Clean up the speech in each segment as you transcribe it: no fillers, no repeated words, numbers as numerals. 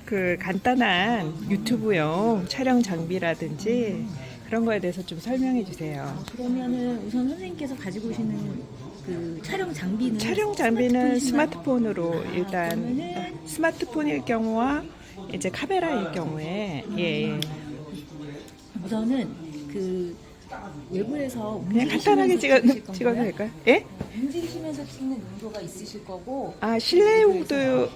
그 간단한 유튜브용 촬영 장비라든지 그런 거에 대해서 좀 설명해 주세요. 그러면은 우선 선생님께서 가지고 오시는 그 촬영 장비는 촬영 장비는 스마트폰이신가요? 스마트폰으로 일단 그러면은 스마트폰일 경우와 이제 카메라일 경우에 예. 우선은 그 외부에서 그냥 간단하게 찍어도 될까요? 예? 움직이시면서 찍는 용도가 있으실 거고 아, 실내용도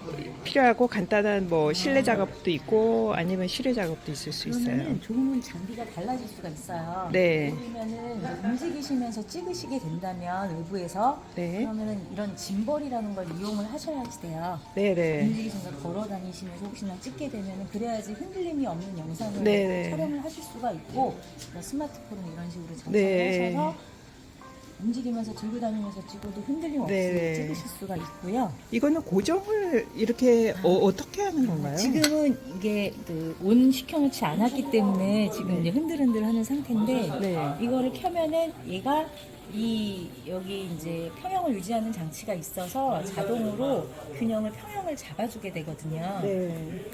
필요하고 간단한 뭐 실내 작업도 있고 아니면 실외 작업도 있을 수 있어요. 그러면은 좋은 장비가 달라질 수가 있어요. 네. 그러면은 움직이시면서 찍으시게 된다면 외부에서 네. 그러면은 이런 짐벌이라는 걸 이용을 하셔야지 돼요. 네네. 움직이시면서 걸어 다니시면서 혹시나 찍게 되면 그래야지 흔들림이 없는 영상을 네네. 촬영을 하실 수가 있고 스마트폰은 이런 식으로 장착을 네. 하셔서 움직이면서 들고 다니면서 찍어도 흔들림 없이 네네. 찍으실 수가 있고요. 이거는 고정을 이렇게 어떻게 하는 건가요? 지금은 이게 온 식혀놓지 않았기 때문에 지금 네. 이제 흔들흔들하는 상태인데 네. 이거를 켜면은 얘가 여기 이제 평형을 유지하는 장치가 있어서 자동으로 균형을 평형을 잡아주게 되거든요. 네.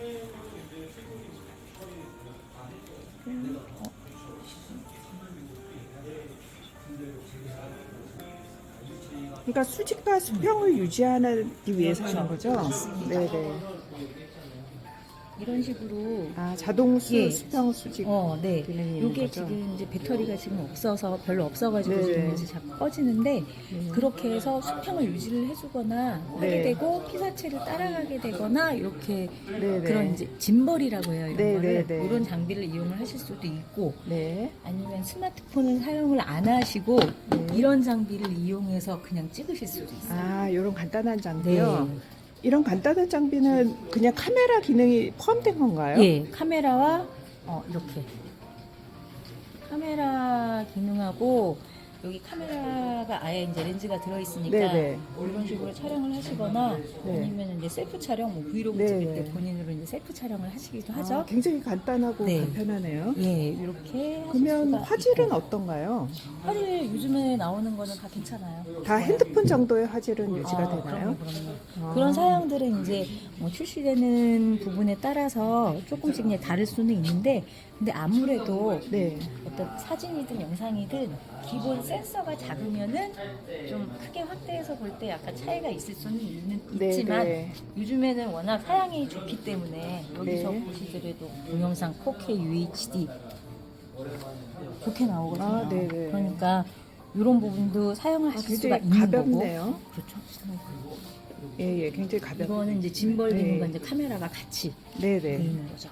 그러니까 수직과 수평을 유지하기 위해서 하는 거죠? 맞습니다. 네네. 이런 식으로 아, 자동 예. 수평 수직 네. 기능이 있는 요게 거죠? 지금 이제 배터리가 지금 별로 없어가지고 네. 지금 이제 자꾸 꺼지는데 네. 그렇게 해서 수평을 유지를 해주거나 하게 네. 되고 피사체를 따라가게 되거나 이렇게 네, 그런 네. 이제 짐벌이라고 해요. 이런 네, 거를 네, 네. 이런 장비를 이용을 하실 수도 있고 네. 아니면 스마트폰을 사용을 안 하시고 네. 이런 장비를 이용해서 그냥 찍으실 수도 있어요. 아, 이런 간단한 장비요? 네. 이런 간단한 장비는 그냥 카메라 기능이 포함된 건가요? 예, 카메라와 이렇게 카메라 기능하고 여기 카메라가 아예 이제 렌즈가 들어 있으니까 네네. 이런 식으로 촬영을 하시거나 네. 아니면 이제 셀프 촬영, 뭐 브이로그 네네. 찍을 때 본인으로 이제 셀프 촬영을 하시기도 하죠. 아, 굉장히 간단하고 네. 간편하네요. 예, 이렇게 하실 그러면 수가 화질은 있고. 어떤가요? 화질 요즘에 나오는 거는 다 괜찮아요. 다 핸드폰 정도의 화질은 유지가 아, 되나요? 그럼요. 아. 그런 사양들은 이제 뭐 출시되는 부분에 따라서 조금씩 이제 다를 수는 있는데, 근데 아무래도 네. 어떤 사진이든 영상이든 기본 센서가 작으면은 좀 크게 확대해서 볼 때 약간 차이가 있을 수는 네, 있지만 네. 요즘에는 워낙 사양이 좋기 때문에 여기서 네. 보시더라도 동영상 4K UHD 좋게 나오거든요. 아, 네네. 그러니까 이런 부분도 사용을 하실 수가 굉장히 있는 가볍네요. 거고. 그렇죠. 예, 예, 굉장히 가볍. 이거는 이제 짐벌 기능과 네. 이제 카메라가 같이 네네. 돼 있는 거죠.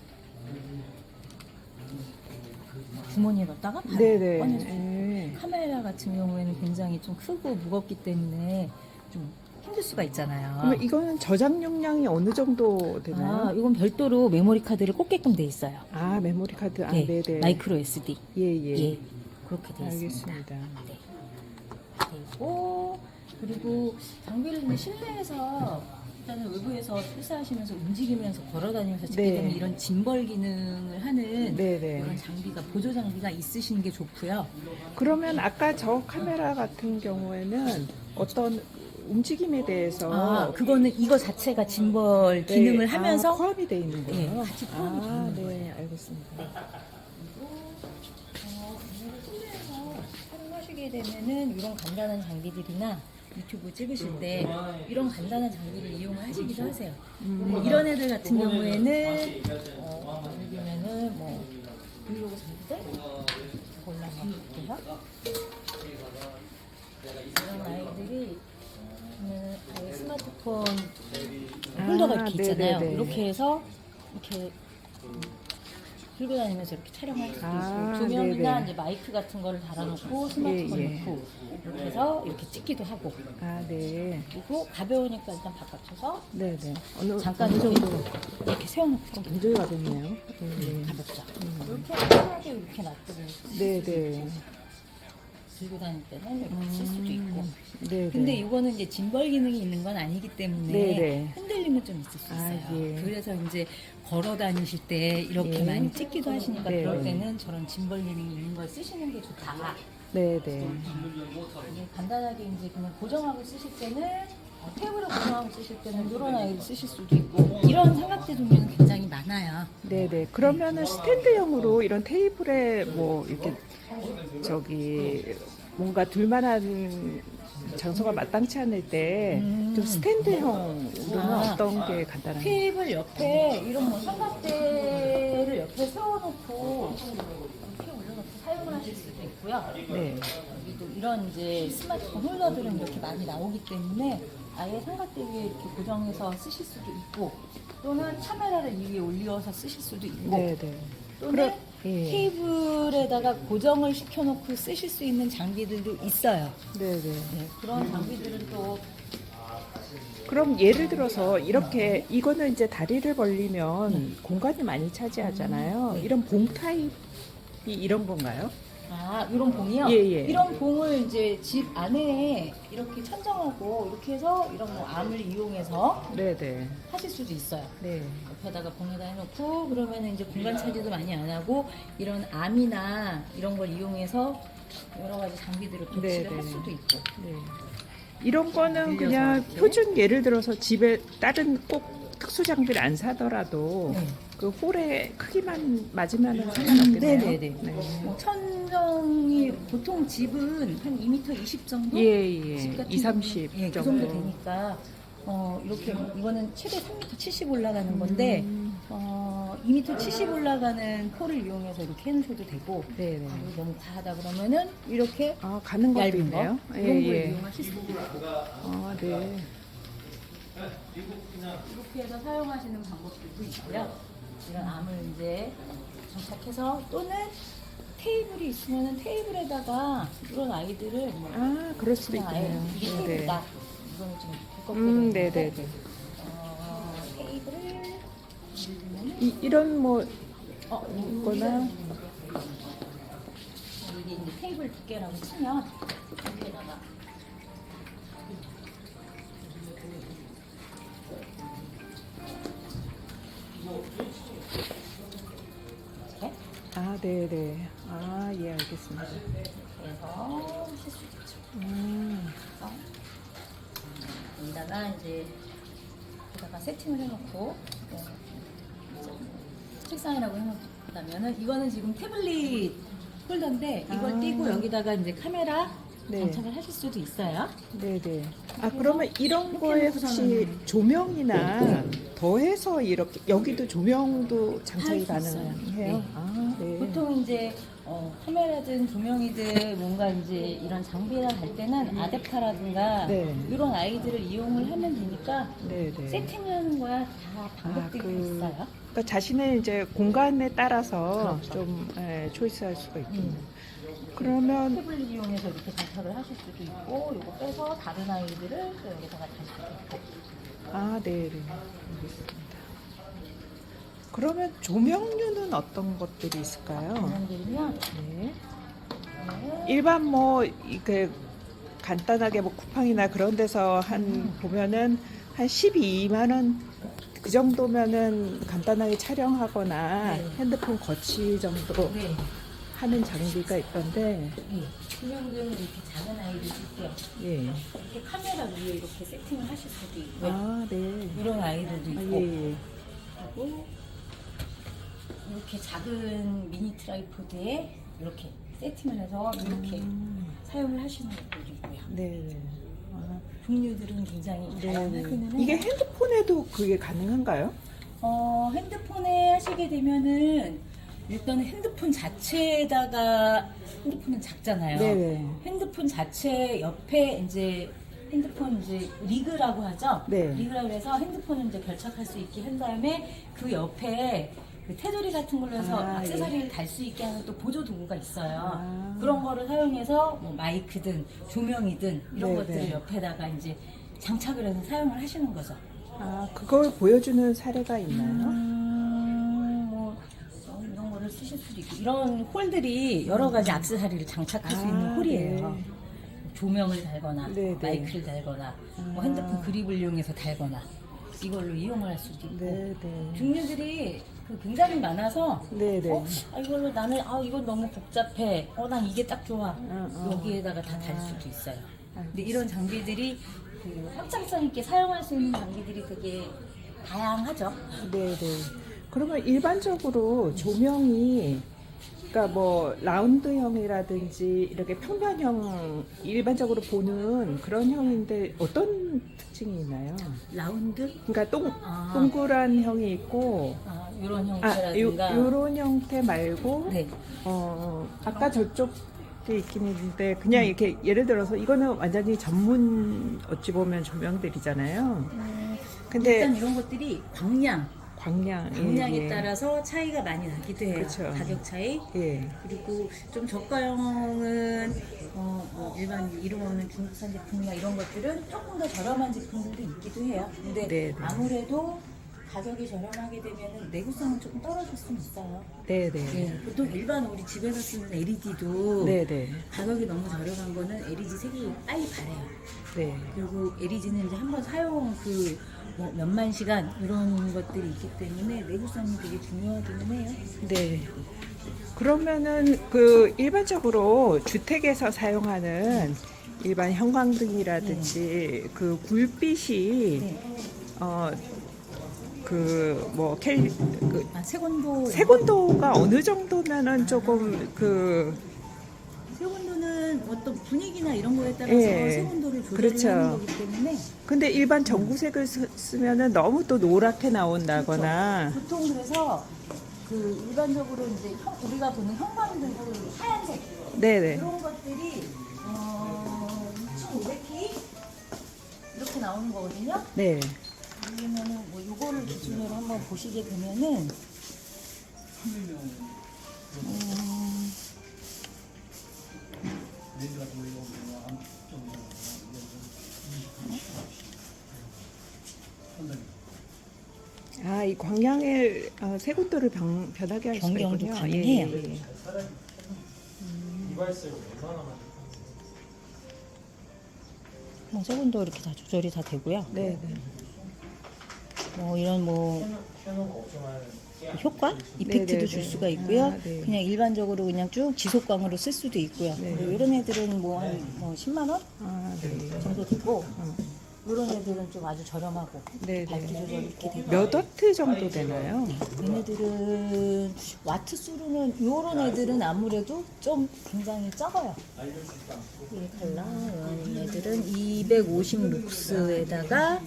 주머니에 넣었다가 바로 네네. 꺼내서 예. 카메라 같은 경우에는 굉장히 좀 크고 무겁기 때문에 좀 힘들 수가 있잖아요. 그러면 이거는 저장 용량이 어느 정도 되나요? 이건 별도로 메모리 카드를 꽂게끔 돼 있어요. 아, 메모리 카드. 아, 네, 네네. 마이크로 SD. 예, 예. 예, 그렇게 돼 있습니다. 알겠습니다. 네. 그리고 장비를 이제 실내에서 일단은 외부에서 출사하시면서 움직이면서 걸어다니면서 찍게 네. 되면 이런 짐벌 기능을 하는 네네. 이런 장비가 보조 장비가 있으신 게 좋고요. 그러면 아까 저 카메라 같은 경우에는 어떤 움직임에 대해서 그거는 이거 자체가 짐벌 네, 기능을 하면서 포함이 돼 있는 거예요? 예, 같이 포함이 돼 있는 거예요. 네, 알겠습니다. 실내에서 촬영하시게 되면은 이런 간단한 장비들이나 유튜브 찍으실 때 이런 간단한 장비를 이용을 하시기도 하세요. 이런 애들 같은 경우에는 예를 들면은 뭐 브이로그 장비들 골라볼게요. 이런 아이들이 아예 스마트폰 홀더가 이렇게 있잖아요. 네네네. 이렇게 해서 이렇게 들고 다니면서 이렇게 촬영할 수도 아, 있고 조명이나 네네. 이제 마이크 같은 거를 달아놓고 스마트폰 예, 예. 놓고 이렇게 해서 이렇게 찍기도 하고 아, 네. 그리고 가벼우니까 일단 바깥에서 네네. 잠깐 어느 정도 이렇게 세워놓고 굉장히 가볍네요. 네. 가볍죠. 이렇게 편하게 이렇게 놔두고 네네. 들고 다닐 때는 이렇게 쓸 수도 있고. 네네. 근데 이거는 이제 짐벌 기능이 있는 건 아니기 때문에 네네. 흔들림은 좀 있을 수 아, 있어요. 예. 그래서 이제 걸어 다니실 때 이렇게 예. 많이 찍기도 하시니까 네. 그럴 때는 저런 짐벌 기능이 있는 걸 쓰시는 게 좋다. 네네. 이게 간단하게 이제 그냥 고정하고 쓰실 때는 테이블에 고정하고 쓰실 때는 이런 아이를 쓰실 수도 있고 이런 삼각대 종류는 굉장히 많아요. 네네. 그러면은 스탠드형으로 이런 테이블에 뭐 이렇게 저기 뭔가 둘만한 장소가 마땅치 않을 때 좀 스탠드형으로는 아. 어떤 게 간단한가요? 테이블 옆에 이런 뭐 삼각대를 옆에 세워놓고 이렇게 올려놓고 사용을 하실 수도 있고요. 네. 여기도 이런 이제 스마트폰 홀더들은 이렇게 많이 나오기 때문에 아예 삼각대 위에 이렇게 고정해서 쓰실 수도 있고 또는 카메라를 이 위에 올려서 쓰실 수도 있고 네네. 또는 예. 테이블에다가 고정을 시켜놓고 쓰실 수 있는 장비들도 있어요. 네네. 네, 그런 장비들은 또 그럼 예를 들어서 이렇게 이거는 이제 다리를 벌리면 공간이 많이 차지하잖아요. 네. 이런 봉 타입이 이런 건가요? 이런 봉이요? 예, 예. 이런 봉을 이제 집 안에 이렇게 천정하고 이렇게 해서 이런 뭐 암을 이용해서 네네. 하실 수도 있어요. 네. 옆에다가 봉에다 해놓고 그러면 이제 공간 차지도 많이 안 하고 이런 암이나 이런 걸 이용해서 여러 가지 장비들을 배치를 네네. 할 수도 있고. 네. 이런 거는 그냥 이렇게. 표준 예를 들어서 집에 다른 꼭 특수 장비를 안 사더라도 네. 그 홀의 크기만 맞으면 상관없겠네요. 네네네. 네. 뭐 천정이 보통 집은 한 2m 20 정도? 예, 집 예. 같은 2, 30 경우는, 예, 그 정도 되니까 이렇게 이거는 최대 3m 70 올라가는 건데 2m 70 올라가는 폴을 이용해서 이렇게 해놓으셔도 되고 네네. 그리고 너무 과하다 그러면은 이렇게 아, 가는 것도 얇은 있네요. 거 이런 걸 예. 이용하실 수도 있고 아, 네. 이렇게 해서 사용하시는 방법들도 있고요. 이런 암을 이제 장착해서 또는 테이블이 있으면은 테이블에다가 이런 아이들을 아, 그럴 수도 그냥 아예 있겠네요. 이게 네. 테이블이다. 이거는 좀 두껍게 돼 있는데 네네네. 테이블을 이런 뭐 이거나 이게 이제 테이블 두께라고 치면 여기에다가 이렇게 아, 네네. 아, 예, 알겠습니다. 해서 하실 수 있죠. 음, 그래서 여기다가 이제 여기다가 세팅을 해놓고 이제 책상이라고 해놓다면은 이거는 지금 태블릿 홀더인데 이걸 아. 띄고 여기다가 이제 카메라 네. 장착을 하실 수도 있어요. 네네. 아, 그러면 이런 이렇게 거에 해놓고서는- 혹시 조명이나 더해서 이렇게, 여기도 조명도 장착이 할수 있어요. 가능해요? 네. 아, 네. 보통 이제 카메라든 조명이든 뭔가 이제 이런 장비를 할 때는 아댑터라든가 네. 이런 아이들을 이용을 하면 되니까 네네. 세팅하는 거야 다 방법들이 다 있어요. 그러니까 자신의 이제 공간에 따라서 좀 초이스할 수가 있겠네요. 그러면 태블릿 이용해서 이렇게 장착을 하실 수도 있고 이거 빼서 다른 아이들을 또 여기다가 달 수도 있고 아, 네, 네. 알겠습니다. 그러면 조명류는 어떤 것들이 있을까요? 조명들이면 네. 일반 뭐 이렇게 간단하게 뭐 쿠팡이나 그런 데서 한 보면은 한 12만 원 그 정도면은 간단하게 촬영하거나 네. 핸드폰 거치 정도 네. 하는 장비가 있던데, 조명들은 이렇게 작은 아이들 있고요. 예. 이렇게 카메라 위에 이렇게 세팅을 하실 수도 있고요. 아, 네. 이런 아이들도 아, 있고 예, 예. 그리고 이렇게 작은 미니 트라이포드에 이렇게 세팅을 해서 이렇게 사용을 하시는 것도 있고요. 네. 아, 종류들은 굉장히 네. 다양하기는 해요. 이게 핸드폰에도 그게 가능한가요? 핸드폰에 하시게 되면은 일단 핸드폰 자체에다가 핸드폰은 작잖아요. 네. 핸드폰 자체 옆에 이제 핸드폰 이제 리그라고 하죠. 네. 리그라고 해서 핸드폰을 이제 결착할 수 있게 한 다음에 그 옆에 그 테두리 같은 걸로 해서 아, 액세서리를 달 수 있게 하는 또 보조 도구가 있어요. 아. 그런 거를 사용해서 뭐 마이크든 조명이든 이런 네, 것들을 네. 옆에다가 이제 장착을 해서 사용을 하시는 거죠. 아, 그걸 보여주는 사례가 있나요? 뭐 이런 거를 쓰실 수도 있고 이런 홀들이 여러 가지 액세서리를 장착할 수 있는 홀이에요. 네. 조명을 달거나 네, 네. 마이크를 달거나 뭐 핸드폰 그립을 이용해서 달거나 이걸로 이용을 할 수도 있고 네, 네. 종류들이 굉장히 많아서 네, 네. 이걸로 나는 이건 너무 복잡해. 난 이게 딱 좋아. 어. 여기에다가 다 달 수도 있어요. 근데 알겠습니다. 이런 장비들이 그 확장성 있게 사용할 수 있는 장비들이 되게 다양하죠. 네네. 그러면 일반적으로 조명이 그러니까 뭐 라운드형이라든지 이렇게 평면형 일반적으로 보는 그런 형인데 어떤 특징이 있나요? 라운드? 그러니까 아. 동그란 형이 있고 이런 아, 형태라든가. 요런 형태 말고 네. 아까 저쪽에 있긴 있는데 그냥 이렇게 예를 들어서 이거는 완전히 전문 어찌 보면 조명들이잖아요. 근데 일단 이런 것들이 광량에 광량에 따라서 차이가 많이 나기도 해요. 그쵸. 가격 차이. 예. 그리고 좀 저가형은 뭐 일반 이루어오는 중국산 제품이나 이런 것들은 조금 더 저렴한 제품들도 있기도 해요. 근데 네네. 아무래도 가격이 저렴하게 되면 내구성은 조금 떨어질 수는 있어요. 네네. 네, 보통 일반 우리 집에서 쓰는 LED도 네네. 가격이 너무 저렴한 거는 LED 색이 빨리 바래요. 네. 그리고 LED는 이제 한번 사용 뭐 몇만 시간 이런 것들이 있기 때문에 내구성이 되게 중요하기는 해요. 네. 그러면은 그 일반적으로 주택에서 사용하는 일반 형광등이라든지 그 불빛이 네. 색온도. 색온도가 어느 정도면은 조금 그 색온도는 어떤 분위기나 이런 거에 따라서 예. 색온도를 조절을 그렇죠. 하는 거기 때문에 근데 일반 전구색을 쓰면은 너무 또 노랗게 나온다거나 보통 그래서 그 일반적으로 이제 우리가 보는 형광등 하얀색 네네. 이런 것들이 2,500K 이렇게 나오는 거거든요. 네. 그러면은 뭐 요거를 기준으로 한번 보시게 되면은 이 광량의 색온도를 변하게 할 수가 변경도 있군요. 가능해요. 예. 뭐 색온도 이렇게 다 조절이 다 되고요. 네. 네. 뭐 이런 효과 이펙트도 네네네. 줄 수가 있고요. 네. 그냥 일반적으로 그냥 쭉 지속광으로 쓸 수도 있고요. 네. 그리고 이런 애들은 한 10만 원 네. 정도 되고 이런 애들은 좀 아주 저렴하고 네네. 밝기 조절 이렇게 되고 몇 와트 정도 되나요? 얘네들은 와트 수로는 이런 애들은 아무래도 좀 굉장히 적어요. 이 칼라 이런 애들은 250 룩스에다가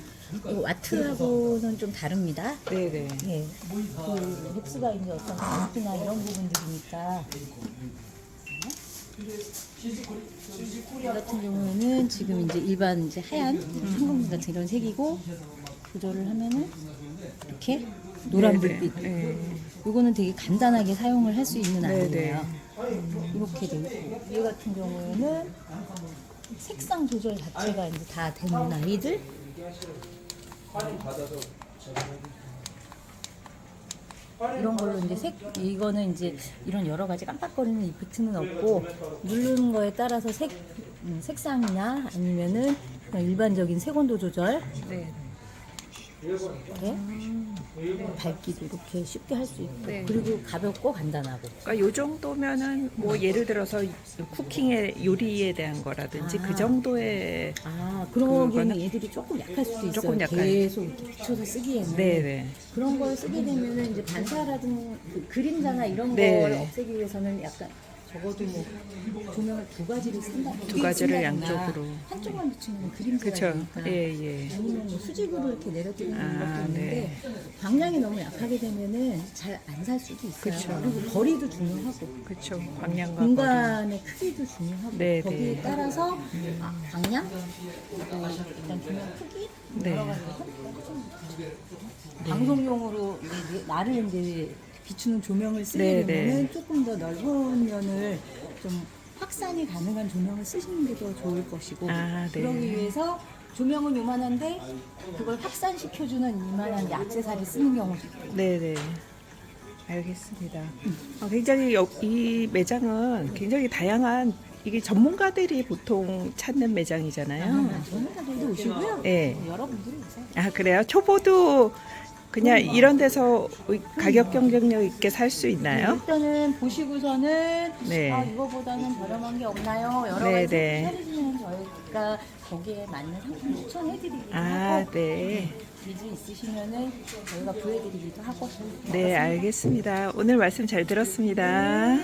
와트하고는 좀 다릅니다. 네네. 예, 그 룩스가 이제 어떤 광기나 이런 부분들이니까. 이 같은 경우에는 지금 이제 일반 이제 하얀 형광등 같은 이런 색이고 조절을 하면은 이렇게 노란 네네. 불빛. 네. 이거는 되게 간단하게 사용을 할 수 있는 네네. 아이예요. 이렇게 돼 있고 얘 같은 경우에는 색상 조절 자체가 이제 다 되는 아이들. 이런 걸로 이제 이거는 이제 이런 여러 가지 깜빡거리는 이펙트는 없고 누르는 거에 따라서 색상이나 아니면은 그냥 일반적인 색온도 조절 네. 이렇게 밝기도 이렇게 쉽게 할 수 있고 네. 그리고 가볍고 간단하고 그러니까 요 정도면은 뭐 예를 들어서 쿠킹의 요리에 대한 거라든지 그 정도의 그러기에는 그거는 얘들이 조금 약할 수도 있어요. 조금 약간. 계속 이렇게 비춰서 쓰기에는 네네. 그런 걸 쓰게 되면은 이제 반사라든 그 그림자나 이런 네. 걸 없애기 위해서는 약간 적어도 뭐 조명을 두 가지를 쓴다. 두 가지를 양쪽으로. 한쪽만 비추면 그림자가 그쵸. 있으니까. 예. 아니면 뭐 수직으로 이렇게 내려뜨리는 것도 있는데 네. 광량이 너무 약하게 되면은 잘 안 살 수도 있어요. 그쵸. 그리고 거리도 중요하고 그렇죠. 광량과 거리. 공간의 크기도 중요하고 네, 거기에 네. 따라서 광량, 일단 조명 크기 네. 여러 가지 방송용으로 이제 나를 이제 비추는 조명을 쓰게 네, 되면은 네. 조금 더 넓은 면을 좀 확산이 가능한 조명을 쓰시는 게 더 좋을 것이고 네. 그러기 위해서 조명은 요만한데 그걸 확산시켜주는 이만한 액세서리 쓰는 경우도 있고 네네. 알겠습니다. 굉장히 이 매장은 굉장히 다양한 이게 전문가들이 보통 찾는 매장이잖아요. 전문가들도 오시고요. 네. 여러분들이 오세요. 그래요? 초보도 그냥 이런 데서 가격 경쟁력 있게 살 수 있나요? 일단은 보시고서는 네. 이거보다는 저렴한 게 없나요? 여러 네, 가지 네. 찾으시면 저희가 거기에 맞는 상품 추천해드리기도 아, 하고 네. 니즈 있으시면은 저희가 구해드리기도 하고 네, 알겠습니다. 오늘 말씀 잘 들었습니다.